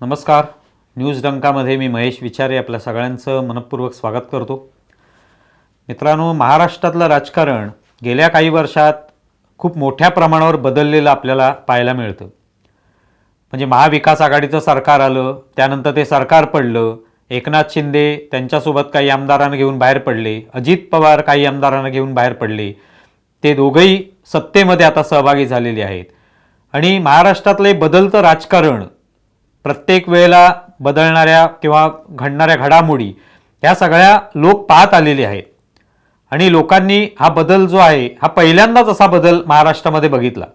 नमस्कार. न्यूज डंकामध्ये मी महेश विचारे आपल्या सगळ्यांचं मनपूर्वक स्वागत करतो. मित्रांनो, महाराष्ट्रातलं राजकारण गेल्या काही वर्षात खूप मोठ्या प्रमाणावर बदललेलं आपल्याला पाहायला मिळतं. म्हणजे महाविकास आघाडीचं सरकार आलं, त्यानंतर ते सरकार पडलं, एकनाथ शिंदे त्यांच्यासोबत काही आमदारांना घेऊन बाहेर पडले, अजित पवार काही आमदारांना घेऊन बाहेर पडले, ते दोघंही सत्तेमध्ये आता सहभागी झालेले आहेत. आणि महाराष्ट्रातले बदलतं राजकारण, प्रत्येक वेळेला बदलणाऱ्या किंवा घडणाऱ्या घडामोडी ह्या सगळ्या लोक पाहत आलेले आहेत. आणि लोकांनी हा बदल जो आहे हा पहिल्यांदाच असा बदल महाराष्ट्रामध्ये बघितला.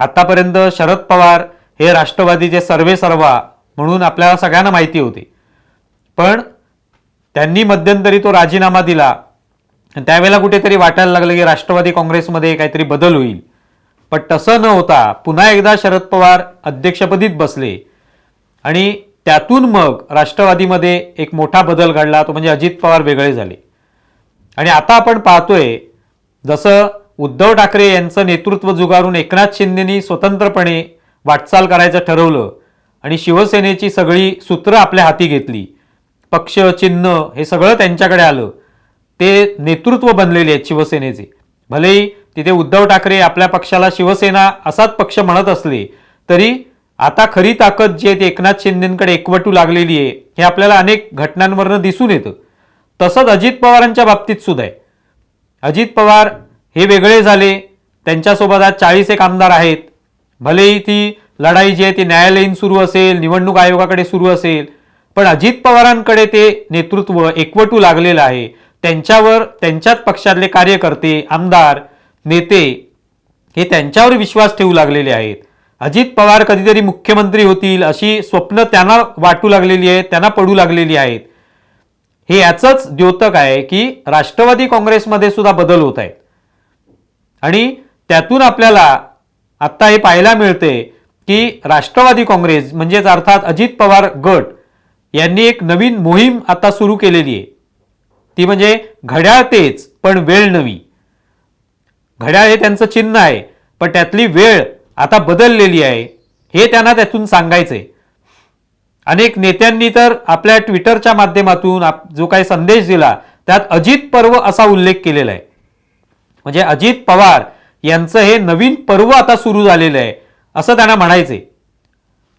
आत्तापर्यंत शरद पवार हे राष्ट्रवादीचे सर्वेसर्वा म्हणून आपल्याला सगळ्यांना माहिती होते, पण त्यांनी मध्यंतरी तो राजीनामा दिला. त्यावेळेला कुठेतरी वाटायला लागलं की राष्ट्रवादी काँग्रेसमध्ये काहीतरी बदल होईल, पण तसं न होता पुन्हा एकदा शरद पवार अध्यक्षपदीच बसले आणि त्यातून मग राष्ट्रवादीमध्ये एक मोठा बदल घडला, तो म्हणजे अजित पवार वेगळे झाले. आणि आता आपण पाहतोय जसं उद्धव ठाकरे यांचं नेतृत्व जुगारून एकनाथ शिंदेनी स्वतंत्रपणे वाटचाल करायचं ठरवलं आणि शिवसेनेची सगळी सूत्र आपल्या हाती घेतली, पक्ष चिन्ह हे सगळं त्यांच्याकडे आलं, ते नेतृत्व बनलेले आहेत शिवसेनेचे. भलेही तिथे उद्धव ठाकरे आपल्या पक्षाला शिवसेना असाच पक्ष म्हणत असले तरी आता खरी ताकद जी आहे ती एकनाथ शिंदेकडे एकवटू लागलेली आहे, हे आपल्याला अनेक घटनांवरनं दिसून येतं. तसंच अजित पवारांच्या बाबतीत सुद्धा आहे. अजित पवार हे वेगळे झाले, त्यांच्यासोबत आज 40 आमदार आहेत. भलेही ती लढाई जी आहे ती न्यायालयीन सुरू असेल, निवडणूक आयोगाकडे सुरू असेल, पण अजित पवारांकडे ते नेतृत्व एकवटू लागलेलं आहे. त्यांच्यावर त्यांच्याच पक्षातले कार्यकर्ते, आमदार, नेते हे त्यांच्यावर विश्वास ठेवू लागलेले आहेत. अजित पवार कधीतरी मुख्यमंत्री होतील अशी स्वप्न त्यांना वाटू लागलेली आहेत, त्यांना पडू लागलेली आहेत. हे याचंच द्योतक आहे की राष्ट्रवादी काँग्रेसमध्ये सुद्धा बदल होत आहेत. आणि त्यातून आपल्याला आत्ता हे पाहायला मिळते की राष्ट्रवादी काँग्रेस म्हणजेच अर्थात अजित पवार गट यांनी एक नवीन मोहीम आता सुरू केलेली आहे. ती म्हणजे घड्याळ तेच पण वेळ नवी. घड्याळ हे त्यांचं चिन्ह आहे, पण त्यातली वेळ आता बदललेली आहे, हे त्यांना त्यातून सांगायचंय. अनेक नेत्यांनी तर आपल्या ट्विटरच्या माध्यमातून जो काही संदेश दिला त्यात अजित पर्व असा उल्लेख केलेला आहे. म्हणजे अजित पवार यांचं हे नवीन पर्व आता सुरू झालेलं आहे असं त्यांना म्हणायचंय.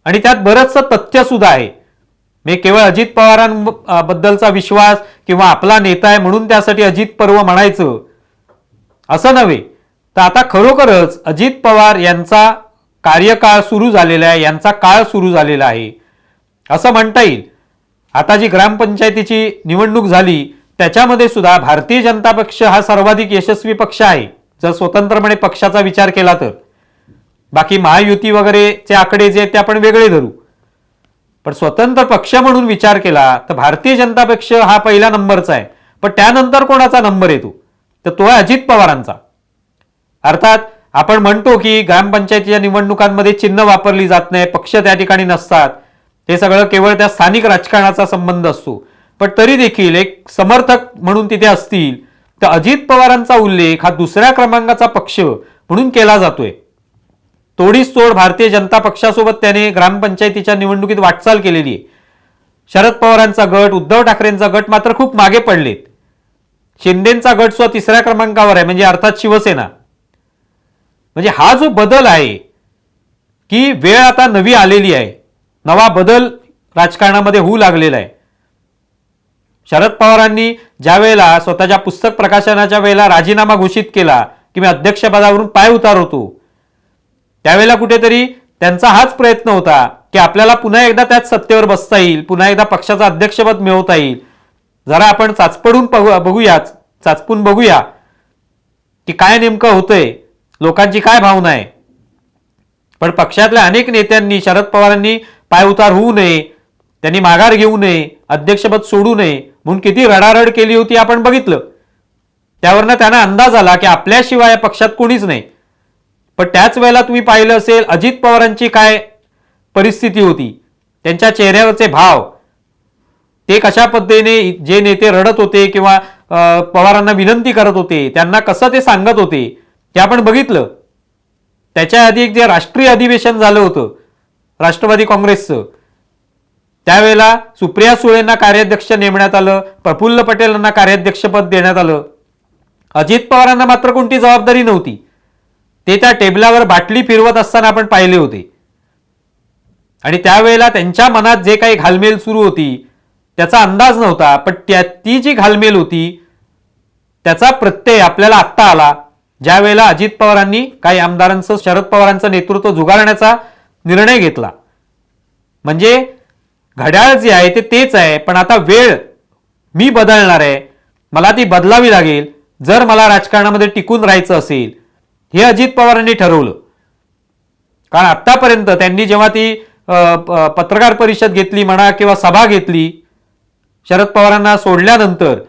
आणि त्यात बरंचसं तथ्य सुद्धा आहे. मी केवळ अजित पवारांबद्दलचा विश्वास किंवा आपला नेता आहे म्हणून त्यासाठी अजित पर्व म्हणायचं असं नव्हे, तर आता खरोखरच अजित पवार यांचा कार्यकाळ सुरू झालेला आहे, यांचा काळ सुरू झालेला आहे असं म्हणता येईल. आता जी ग्रामपंचायतीची निवडणूक झाली त्याच्यामध्ये सुद्धा भारतीय जनता पक्ष हा सर्वाधिक यशस्वी पक्ष आहे जर स्वतंत्रपणे पक्षाचा विचार केला तर. बाकी महायुती वगैरेचे आकडे जे आहेत ते आपण वेगळे धरू, पण स्वतंत्र पक्ष म्हणून विचार केला तर भारतीय जनता पक्ष हा पहिला नंबरचा आहे. पण त्यानंतर कोणाचा नंबर येतो तर तो आहे अजित पवारांचा. अर्थात आपण म्हणतो की ग्रामपंचायतीच्या निवडणुकांमध्ये चिन्ह वापरली जात नाही, पक्ष त्या ठिकाणी नसतात, हे सगळं केवळ त्या स्थानिक राजकारणाचा संबंध असतो. पण तरी देखील एक समर्थक म्हणून तिथे असतील तर अजित पवारांचा उल्लेख हा दुसऱ्या क्रमांकाचा पक्ष म्हणून केला जातोय. तोडीस तोड भारतीय जनता पक्षासोबत त्याने ग्रामपंचायतीच्या निवडणुकीत वाटचाल केलेली आहे. शरद पवारांचा गट, उद्धव ठाकरेंचा गट मात्र खूप मागे पडलेत. शिंदेचा गट सुद्धा तिसऱ्या क्रमांकावर आहे, म्हणजे अर्थात शिवसेना. म्हणजे हा जो बदल आहे की वेळ आता नवी आलेली आहे, नवा बदल राजकारणामध्ये होऊ लागलेला आहे. शरद पवारांनी ज्या वेळेला स्वतःच्या पुस्तक प्रकाशनाच्या वेळेला राजीनामा घोषित केला की मी अध्यक्षपदावरून पाय उतारवतो, त्यावेळेला कुठेतरी त्यांचा हाच प्रयत्न होता की आपल्याला पुन्हा एकदा त्याच सत्तेवर बसता येईल, पुन्हा एकदा पक्षाचं अध्यक्षपद मिळवता येईल. जरा आपण चाचपून बघूया की काय नेमकं होतंय, लोकांची काय भावना आहे. पण पक्षातल्या अनेक नेत्यांनी शरद पवारांनी पाय उतार होऊ नये, त्यांनी माघार घेऊ नये, अध्यक्षपद सोडू नये म्हणून किती रडारड केली होती आपण बघितलं. त्यावरनं त्यांना अंदाज आला की आपल्याशिवाय या पक्षात कोणीच नाही. पण त्याच वेळेला तुम्ही पाहिलं असेल अजित पवारांची काय परिस्थिती होती, त्यांच्या चेहऱ्यावरचे भाव, ते कशा पद्धतीने जे नेते रडत होते किंवा पवारांना विनंती करत होते त्यांना कसं ते सांगत होते हे आपण बघितलं. त्याच्या आधी एक जे राष्ट्रीय अधिवेशन झालं होतं राष्ट्रवादी काँग्रेसचं, त्यावेळेला सुप्रिया सुळेंना कार्याध्यक्ष नेमण्यात आलं, प्रफुल्ल पटेलांना कार्याध्यक्षपद देण्यात आलं. अजित पवारांना मात्र कोणती जबाबदारी नव्हती. ते त्या टेबलावर बाटली फिरवत असताना आपण पाहिले होते. आणि त्यावेळेला त्यांच्या मनात जे काही घालमेल सुरू होती त्याचा अंदाज नव्हता, पण ती जी घालमेल होती त्याचा प्रत्यय आपल्याला आत्ता आला, ज्या वेळेला अजित पवारांनी काही आमदारांचं शरद पवारांचं नेतृत्व झुगारण्याचा निर्णय घेतला. म्हणजे घड्याळ जे आहे ते तेच आहे, पण आता वेळ मी बदलणार आहे, मला ती बदलावी लागेल जर मला राजकारणामध्ये टिकून राहायचं असेल, हे अजित पवारांनी ठरवलं. कारण आतापर्यंत त्यांनी जेव्हा ती पत्रकार परिषद घेतली म्हणा किंवा सभा घेतली शरद पवारांना सोडल्यानंतर,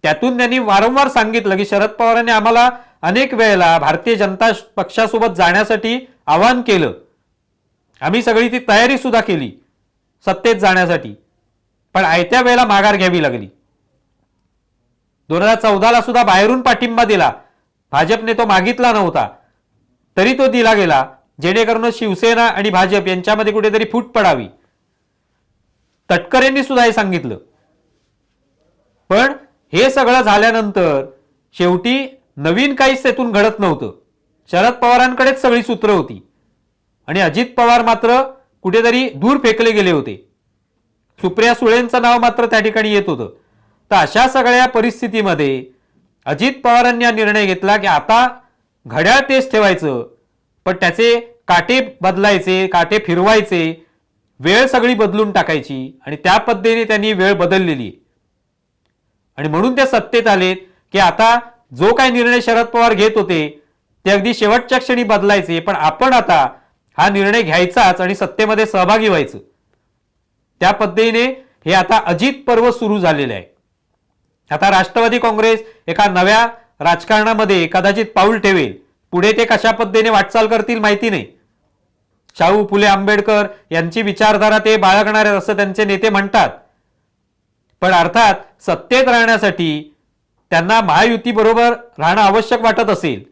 त्यातून त्यांनी वारंवार सांगितलं की शरद पवारांनी आम्हाला अनेक वेळेला भारतीय जनता पक्षासोबत जाण्यासाठी आवाहन केलं, आम्ही सगळी ती तयारी सुद्धा केली सत्तेत जाण्यासाठी, पण आयत्या वेळेला माघार घ्यावी लागली. 2014ला सुद्धा बाहेरून पाठिंबा दिला, भाजपने तो मागितला नव्हता तरी तो दिला गेला, जेणेकरून शिवसेना आणि भाजप यांच्यामध्ये कुठेतरी फूट पडावी. तटकरेंनी सुद्धा हे सांगितलं. पण हे सगळं झाल्यानंतर शेवटी नवीन काहीच त्यातून घडत नव्हतं. शरद पवारांकडेच सगळी सूत्र होती आणि अजित पवार मात्र कुठेतरी दूर फेकले गेले होते. सुप्रिया सुळेंचं नाव मात्र त्या ठिकाणी येत होतं. तर अशा सगळ्या परिस्थितीमध्ये अजित पवारांनी हा निर्णय घेतला की आता घड्याळ तेच ठेवायचं, पण त्याचे काटे बदलायचे, काटे फिरवायचे, वेळ सगळी बदलून टाकायची. आणि त्या पद्धतीने त्यांनी वेळ बदललेली. आणि म्हणून ते सत्तेत आलेत की आता जो काही निर्णय शरद पवार घेत होते ते अगदी शेवटच्या क्षणी बदलायचे, पण आपण आता हा निर्णय घ्यायचाच आणि सत्तेमध्ये सहभागी व्हायचं. त्या पद्धतीने हे आता अजित पर्व सुरू झालेले आहे. आता राष्ट्रवादी काँग्रेस एका नव्या राजकारणामध्ये कदाचित पाऊल ठेवेल. पुढे ते कशा पद्धतीने वाटचाल करतील माहिती नाही. शाहू फुले आंबेडकर यांची विचारधारा ते बाळगणार आहेत असं त्यांचे नेते म्हणतात, पण अर्थात सत्तेत राहण्यासाठी त्यांना महायुती बरोबर राहणं आवश्यक वाटत असेल.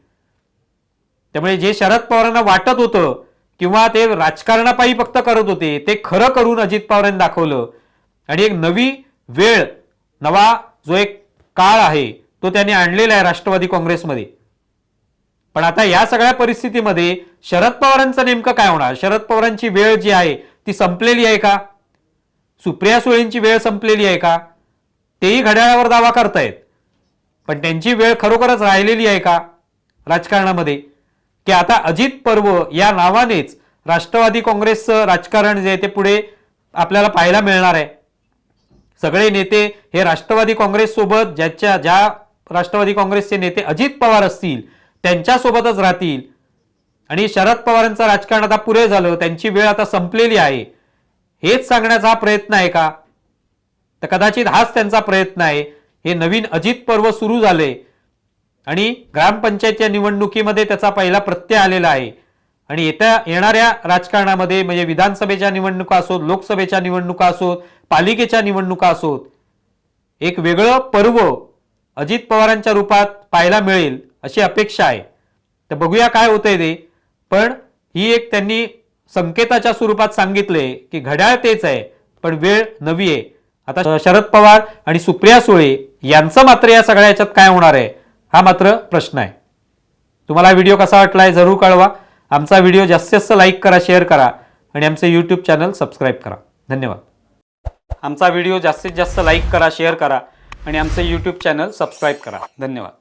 त्यामुळे जे शरद पवारांना वाटत होतं किंवा ते राजकारणापायी फक्त करत होते ते खरं करून अजित पवारांनी दाखवलं आणि एक नवी वेळ, नवा जो एक काळ आहे तो त्यांनी आणलेला आहे राष्ट्रवादी काँग्रेसमध्ये. पण आता या सगळ्या परिस्थितीमध्ये शरद पवारांचं नेमकं काय होणार? शरद पवारांची वेळ जी आहे ती संपलेली आहे का? सुप्रिया सुळेंची वेळ संपलेली आहे का? तेही घड्याळावर दावा करतायत, पण त्यांची वेळ खरोखरच राहिलेली आहे का राजकारणामध्ये? की आता अजित पर्व या नावानेच राष्ट्रवादी काँग्रेसचं राजकारण जे आहे ते पुढे आपल्याला पाहायला मिळणार आहे. सगळे नेते हे राष्ट्रवादी काँग्रेस सोबत, ज्या राष्ट्रवादी काँग्रेसचे नेते अजित पवार असतील त्यांच्यासोबतच राहतील. आणि शरद पवारांचं राजकारण आता पुरे झालं, त्यांची वेळ आता संपलेली आहे हेच सांगण्याचा हा प्रयत्न आहे का? तर कदाचित हाच त्यांचा प्रयत्न आहे. हे नवीन अजित पर्व सुरू झाले आणि ग्रामपंचायतच्या निवडणुकीमध्ये त्याचा पहिला प्रत्यय आलेला आहे. आणि येणाऱ्या राजकारणामध्ये म्हणजे विधानसभेच्या निवडणुका असोत, लोकसभेच्या निवडणुका असोत, पालिकेच्या निवडणुका असोत, एक वेगळं पर्व अजित पवारांच्या रूपात पाहायला मिळेल अशी अपेक्षा आहे. तर बघूया काय होतंय ते. पण ही एक त्यांनी संकेताच्या स्वरूपात सांगितले की घड्याळ तेच आहे पण वेळ नवी आहे. आता शरद पवार आणि सुप्रिया सुळे यांचं मात्र या सगळ्या याच्यात काय होणार आहे हा मात्र प्रश्न आहे. तुम्हाला व्हिडिओ कसा वाटलाय जरूर कळवा. आमचा व्हिडिओ जास्तीत जास्त लाईक करा, शेअर करा आणि आमचे यूट्यूब चॅनल सबस्क्राईब करा. धन्यवाद. आमचा व्हिडिओ जास्तीत जास्त लाईक करा, शेअर करा आणि आमचे यूट्यूब चॅनल सबस्क्राईब करा. धन्यवाद.